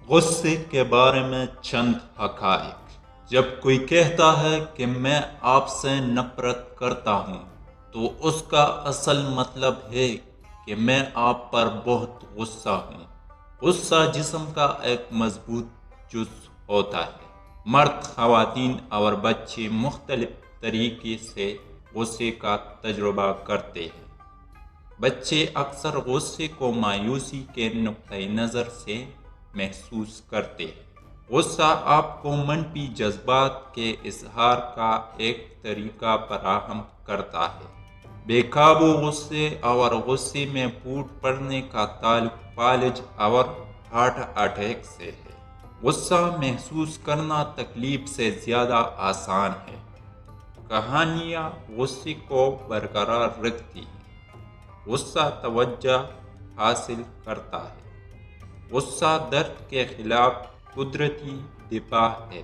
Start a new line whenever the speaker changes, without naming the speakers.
غصے کے بارے میں چند حقائق۔ جب کوئی کہتا ہے کہ میں آپ سے نفرت کرتا ہوں تو اس کا اصل مطلب ہے کہ میں آپ پر بہت غصہ ہوں۔ غصہ جسم کا ایک مضبوط جزو ہوتا ہے۔ مرد، خواتین اور بچے مختلف طریقے سے غصے کا تجربہ کرتے ہیں۔ بچے اکثر غصے کو مایوسی کے نقطۂ نظر سے محسوس کرتے ہیں۔ غصہ آپ کو منفی جذبات کے اظہار کا ایک طریقہ فراہم کرتا ہے۔ بے قابو غصے اور غصے میں پھوٹ پڑنے کا تعلق فالج اور ہارٹ اٹیک سے ہے۔ غصہ محسوس کرنا تکلیف سے زیادہ آسان ہے۔ کہانیاں غصے کو برقرار رکھتی ہیں۔ غصہ توجہ حاصل کرتا ہے۔ غصہ درد کے خلاف قدرتی دفاع ہے۔